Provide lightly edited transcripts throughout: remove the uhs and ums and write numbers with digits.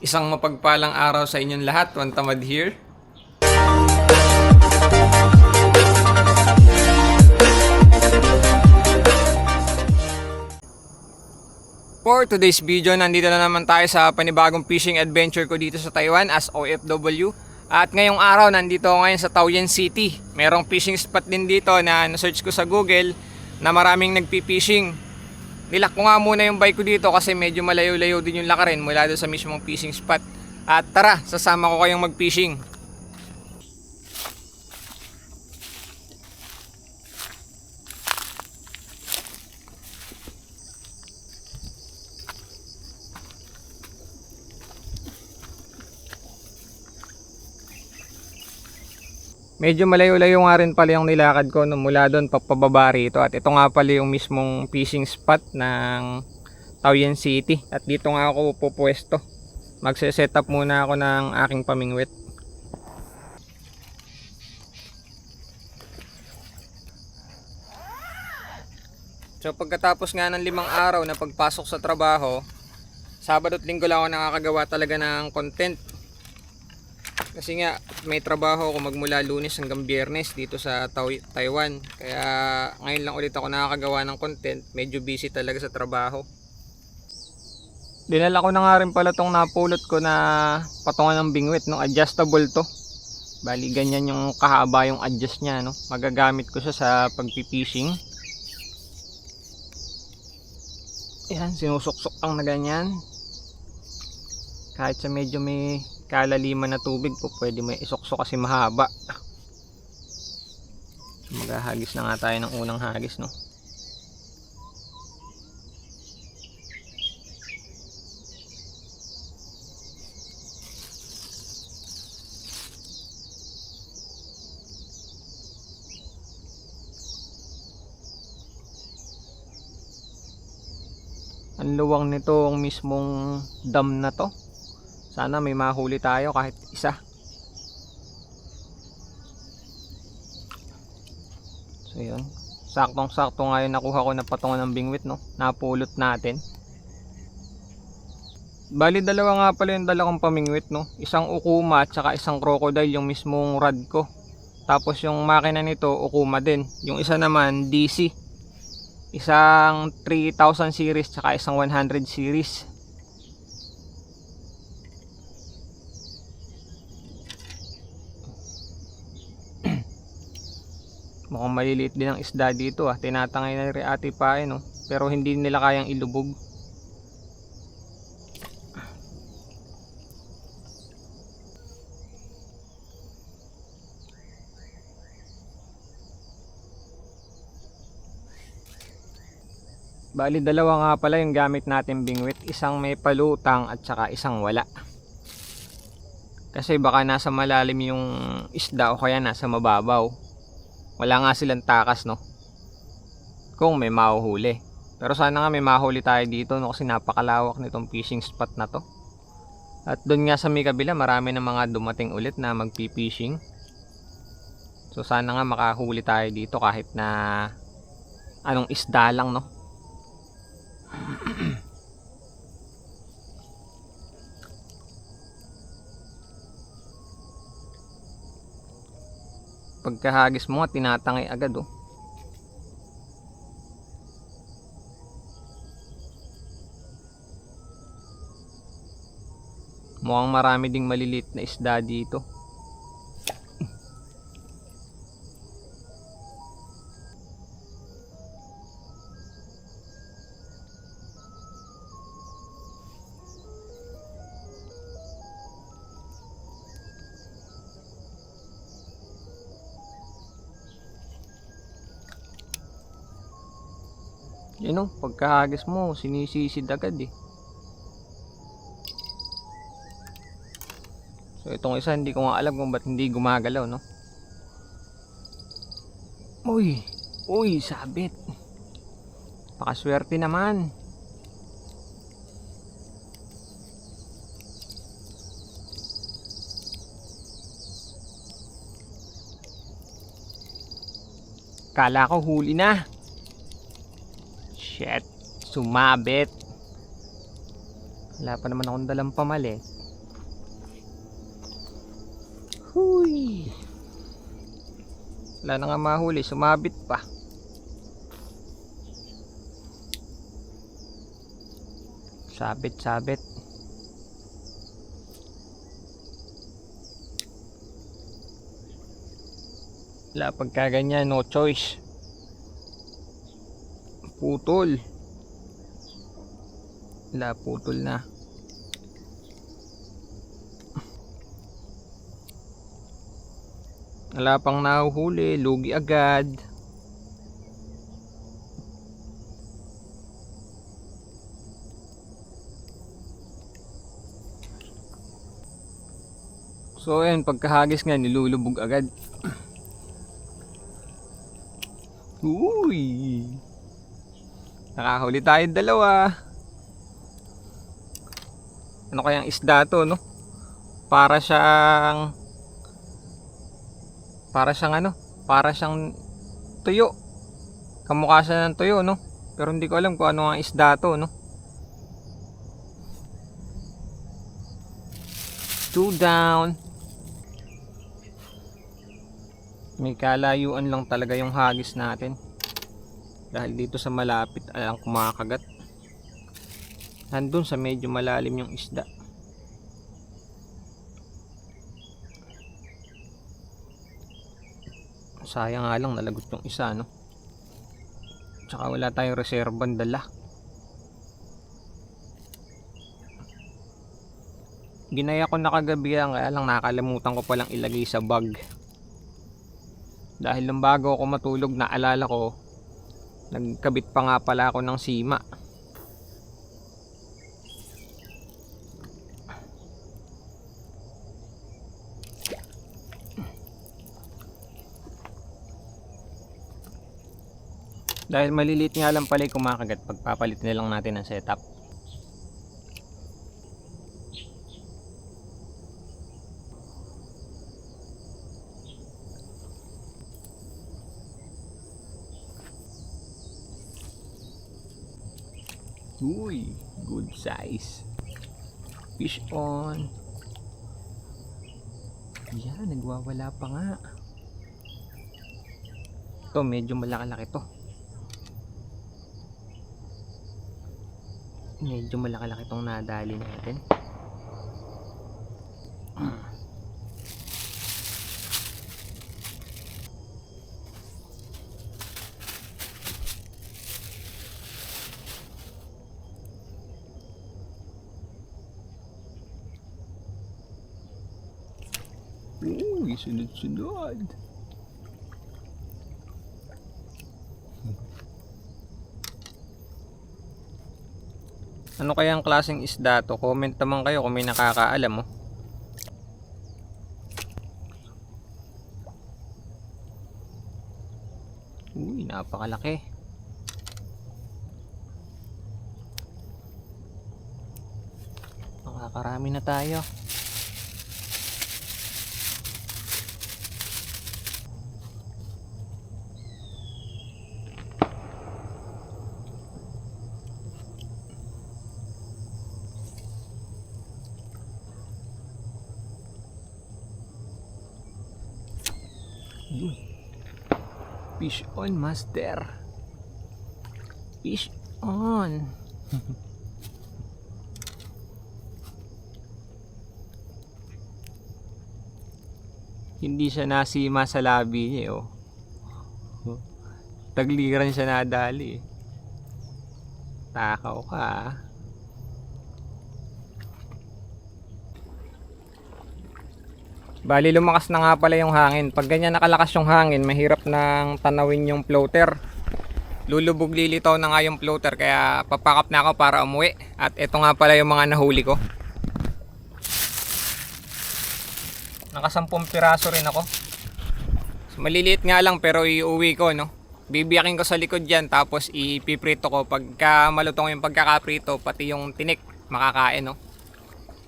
Isang mapagpalang araw sa inyong lahat. Juan Tamad here. For today's video, nandito na naman tayo sa panibagong fishing adventure ko dito sa Taiwan as OFW. At ngayong araw, nandito ako ngayon sa Taoyuan City. Merong fishing spot din dito na na-search ko sa Google na maraming nagpi-fishing. Nilak ko nga muna yung bike ko dito kasi medyo malayo-layo din yung lakarin mula doon sa mismong fishing spot. At tara, sasama ko kayong mag-fishing. Medyo malayo-layo nga rin pala yung nilakad ko mula doon papababa rito. At ito nga pala yung mismong fishing spot ng Taoyuan City. At dito nga ako pupwesto. Magse-set up muna ako ng aking pamingwit. So pagkatapos nga ng 5 araw na pagpasok sa trabaho, Sabado at Linggo lang ako nakakagawa talaga ng content. Kasi nga may trabaho ako magmula Lunes hanggang Biyernes dito sa Taiwan. Kaya ngayon lang ulit ako nakakagawa ng content. Medyo busy talaga sa trabaho. Dinala ko na nga rin pala tong napulot ko na patungan ng bingwit, no? Adjustable to. Bali ganyan yung kahaba yung adjust niya, no? Magagamit ko siya sa pagpipishing. Ayan, sinusuksok lang na ganyan. Kahit sa medyo may kalaliman na tubig po pwede may isuksok kasi mahaba. Maghahagis na nga tayo ng unang hagis, no? Ang luwang nito ang mismong dam na to. Sana may mahuli tayo kahit isa. So yun. Saktong-sakto nga yung nakuha ko na patungan ng bingwit, no? Napulot natin. Bali dalawa nga pala yung dala kong pamingwit, no? Isang ukuma at saka isang crocodile yung mismong rod ko. Tapos yung makina nito ukuma din. Yung isa naman DC. Isang 3000 series saka isang 100 series. Mukhang maliliit din ang isda dito, ah. Tinatangay na rin ati pa, no? Pero hindi nila kayang ilubog. Bali dalawa nga pala yung gamit natin bingwit. Isang may palutang at saka isang wala. Kasi baka nasa malalim yung isda o kaya nasa mababaw. Wala nga silang takas, no? Kung may mahuhuli. Pero sana nga may mahuli tayo dito, no? Kasi napakalawak nitong fishing spot na to. At doon nga sa may kabila marami na mga dumating ulit na magpi-fishing. So sana nga makahuli tayo dito kahit na anong isda lang, no? Pagkahagis mo nga tinatangay agad, oh. Mukhang marami ding maliliit na isda dito. Yun, oh, pagkahagis mo sinisisid agad, eh. So itong isa hindi ko nga alam kung ba't hindi gumagalaw, no? Uy, uy, sabit. Pakaswerte naman. Kala ko huli na. Shit, sumabit. Wala pa naman akong dalang pamali. Uy. Wala na nga mahuli, sumabit pa. Sabit. Wala, pagka ganyan, no choice. Putol. Wala, putol na. Wala pang nahuhuli, lugi agad. So ayun, pagkahagis nga nilulubog agad. Uy! Nakahuli tayo dalawa. Ano kayang isda to, no? Para siyang tuyo. Kamukha siya ng tuyo, no? Pero hindi ko alam kung ano ang isda to, no? 2 down. May kalayuan lang talaga yung hagis natin. Dahil dito sa malapit ang kumakagat. Nandun sa medyo malalim yung isda. Sayang nga lang nalagot yung isa, no? Tsaka wala tayong reserbang dala. Ginaya ko na kagabi yan, kaya lang nakalimutan ko palang ilagay sa bag. Dahil nung bago ako matulog, naalala ko, nagkabit pa nga pala ako ng sima. Dahil maliliit nga lang pala yung kumakagat, pagpapalit na lang natin ang setup. Uy, good size. Fish on. Yan, nagwawala pa nga. Ito, medyo malaki-laki to. Medyo malaki-laki tong nadali natin. Uy, sunod-sunod. Ano kaya ang klaseng isda to? Comment naman kayo kung may nakakaalam, oh. Uy, napakalaki. Nakakarami na tayo. Fish on, master. Fish on. Hindi siya nasima sa labi niya, oh. Tagliran siya nadali. Takaw ka, ah. Bali, lumakas na nga pala yung hangin. Pag ganyan nakalakas yung hangin, mahirap nang tanawin yung floater. Lulubog, lilitaw na nga yung floater, kaya papakap na ako para umuwi. At ito nga pala yung mga nahuli ko. Nakasampung piraso rin ako. So, maliliit nga lang pero iuwi ko, no? Bibiyakin ko sa likod dyan, tapos ipiprito ko. Pagka malutong yung pagkakaprito, pati yung tinik makakain, no?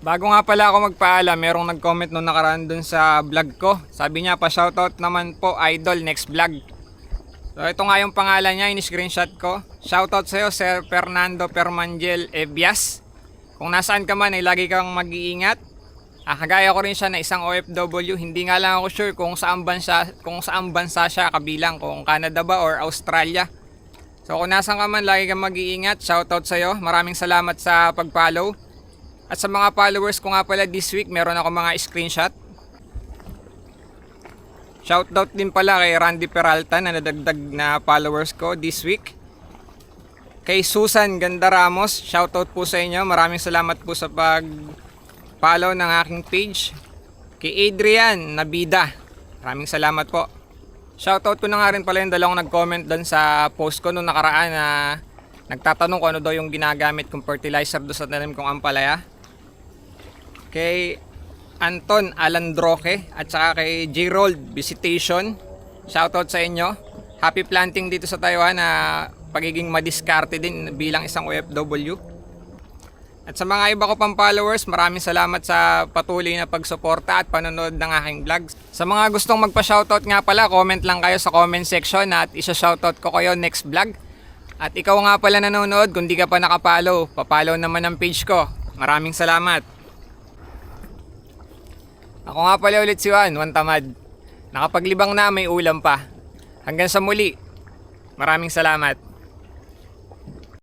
Bago nga pala ako magpaalam, merong nag-comment nung nakaraan dun sa vlog ko. Sabi niya, pa-shoutout naman po, idol, next vlog. So ito nga yung pangalan niya, in-screenshot ko. Shoutout sa'yo, Sir Fernando Permangel Ebias. Kung nasaan ka man, ay lagi kang mag-iingat. Kagaya ko rin siya na isang OFW, hindi nga lang ako sure kung saan bansa siya kabilang, kung Canada ba or Australia. So kung nasan ka man, lagi kang mag-iingat. Shoutout sa'yo. Maraming salamat sa pag-follow. At sa mga followers ko nga pala this week, meron ako mga screenshot. Shoutout din pala kay Randy Peralta na nadagdag na followers ko this week. Kay Susan Ganda Ramos, shoutout po sa inyo. Maraming salamat po sa pag-follow ng aking page. Kay Adrian Nabida, maraming salamat po. Shoutout ko na nga rin pala yung dalawang nag-comment doon sa post ko noong nakaraan na nagtatanong ko ano daw yung ginagamit kong fertilizer doon sa tanim kong ampalaya. Kay Anton Alandroque at saka kay Gerold Visitation, shoutout sa inyo. Happy planting dito sa Taiwan na pagiging madiskarte din bilang isang OFW. At sa mga iba ko pang followers, maraming salamat sa patuloy na pagsuporta at panonood ng aking vlogs. Sa mga gustong magpa-shoutout nga pala, comment lang kayo sa comment section at isa-shoutout ko kayo next vlog. At ikaw nga pala nanonood, kung di ka pa nakapollow, papollow naman ang page ko. Maraming salamat. Ako nga pala ulit si Juan Tamad. Nakapaglibang na, may ulam pa. Hanggang sa muli, maraming salamat.